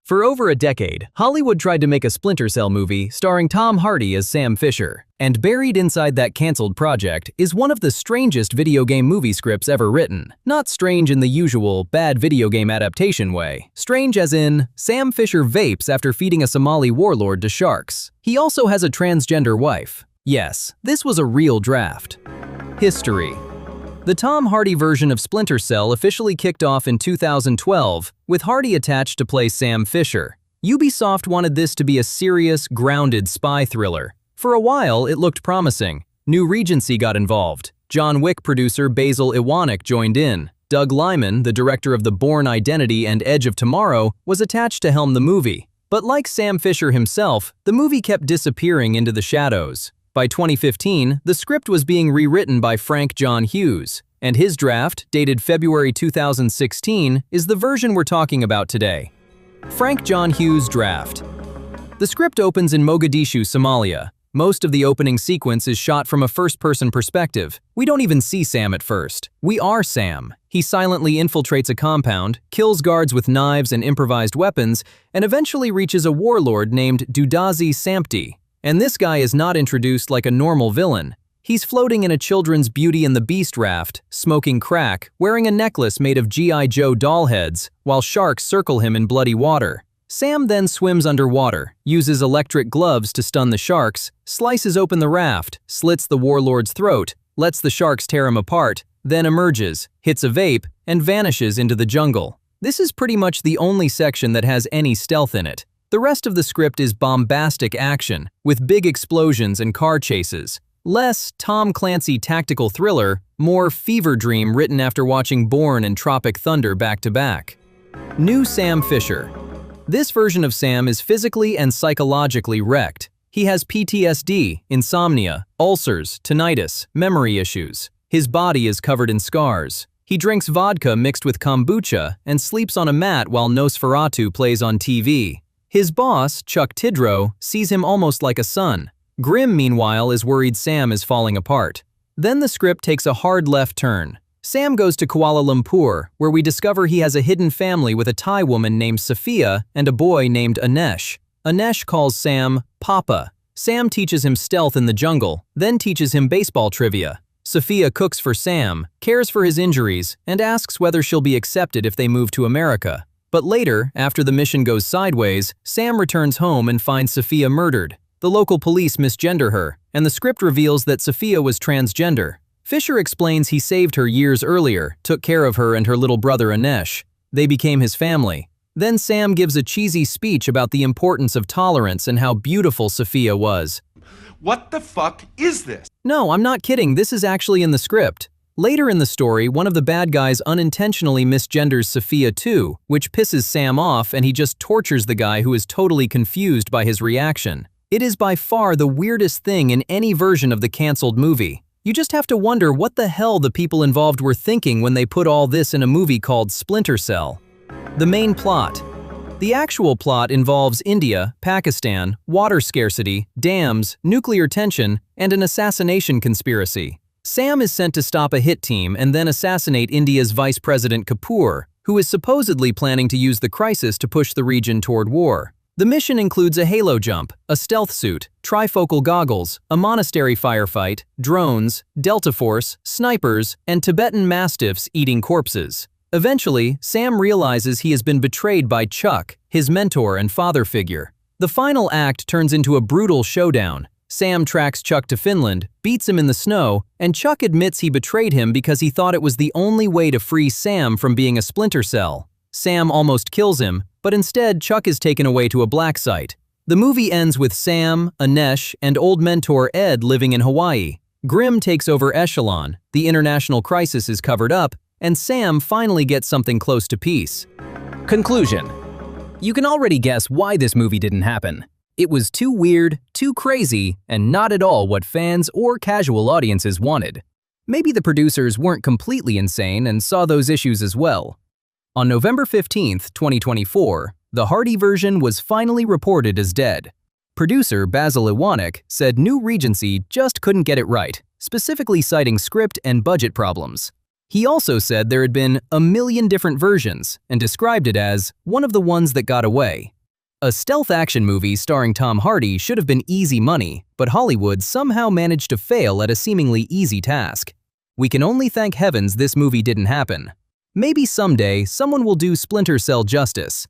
For over a decade, Hollywood tried to make a Splinter Cell movie starring Tom Hardy as Sam Fisher, and buried inside that canceled project is one of the strangest video game movie scripts ever written. Not strange in the usual bad video game adaptation way. Strange as in, Sam Fisher vapes after feeding a Somali warlord to sharks. He also has a transgender wife. Yes, this was a real draft. History. The Tom Hardy version of Splinter Cell officially kicked off in 2012, with Hardy attached to play Sam Fisher. Ubisoft wanted this to be a serious, grounded spy thriller. For a while, it looked promising. New Regency got involved. John Wick producer Basil Iwanek joined in. Doug Liman, the director of The Bourne Identity and Edge of Tomorrow, was attached to helm the movie. But like Sam Fisher himself, the movie kept disappearing into the shadows. By 2015, the script was being rewritten by Frank John Hughes, and his draft, dated February 2016, is the version we're talking about today. Frank John Hughes' draft. The script opens in Mogadishu, Somalia. Most of the opening sequence is shot from a first-person perspective. We don't even see Sam at first. We are Sam. He silently infiltrates a compound, kills guards with knives and improvised weapons, and eventually reaches a warlord named Dudazi Sampti. And this guy is not introduced like a normal villain. He's floating in a children's Beauty and the Beast raft, smoking crack, wearing a necklace made of G.I. Joe doll heads, while sharks circle him in bloody water. Sam then swims underwater, uses electric gloves to stun the sharks, slices open the raft, slits the warlord's throat, lets the sharks tear him apart, then emerges, hits a vape, and vanishes into the jungle. This is pretty much the only section that has any stealth in it. The rest of the script is bombastic action, with big explosions and car chases. Less Tom Clancy tactical thriller, more fever dream written after watching Bourne and Tropic Thunder back-to-back. New Sam Fisher. This version of Sam is physically and psychologically wrecked. He has PTSD, insomnia, ulcers, tinnitus, memory issues. His body is covered in scars. He drinks vodka mixed with kombucha and sleeps on a mat while Nosferatu plays on TV. His boss, Chuck Tidrow, sees him almost like a son. Grimm, meanwhile, is worried Sam is falling apart. Then the script takes a hard left turn. Sam goes to Kuala Lumpur, where we discover he has a hidden family with a Thai woman named Sophia and a boy named Anesh. Anesh calls Sam Papa. Sam teaches him stealth in the jungle, then teaches him baseball trivia. Sophia cooks for Sam, cares for his injuries, and asks whether she'll be accepted if they move to America. But later, after the mission goes sideways, Sam returns home and finds Sophia murdered. The local police misgender her, and the script reveals that Sophia was transgender. Fisher explains he saved her years earlier, took care of her and her little brother Anesh. They became his family. Then Sam gives a cheesy speech about the importance of tolerance and how beautiful Sophia was. What the fuck is this? No, I'm not kidding, this is actually in the script. Later in the story, one of the bad guys unintentionally misgenders Sophia too, which pisses Sam off and he just tortures the guy who is totally confused by his reaction. It is by far the weirdest thing in any version of the canceled movie. You just have to wonder what the hell the people involved were thinking when they put all this in a movie called Splinter Cell. The main plot. The actual plot involves India, Pakistan, water scarcity, dams, nuclear tension, and an assassination conspiracy. Sam is sent to stop a hit team and then assassinate India's Vice President Kapoor, who is supposedly planning to use the crisis to push the region toward war. The mission includes a halo jump, a stealth suit, trifocal goggles, a monastery firefight, drones, Delta Force, snipers, and Tibetan mastiffs eating corpses. Eventually, Sam realizes he has been betrayed by Chuck, his mentor and father figure. The final act turns into a brutal showdown. Sam tracks Chuck to Finland, beats him in the snow, and Chuck admits he betrayed him because he thought it was the only way to free Sam from being a Splinter Cell. Sam almost kills him, but instead Chuck is taken away to a black site. The movie ends with Sam, Anesh, and old mentor Ed living in Hawaii. Grimm takes over Echelon, the international crisis is covered up, and Sam finally gets something close to peace. Conclusion. You can already guess why this movie didn't happen. It was too weird, too crazy, and not at all what fans or casual audiences wanted. Maybe the producers weren't completely insane and saw those issues as well. On November 15, 2024, the Hardy version was finally reported as dead. Producer Basil Iwanek said New Regency just couldn't get it right, specifically citing script and budget problems. He also said there had been a million different versions and described it as one of the ones that got away. A stealth action movie starring Tom Hardy should have been easy money, but Hollywood somehow managed to fail at a seemingly easy task. We can only thank heavens this movie didn't happen. Maybe someday someone will do Splinter Cell justice.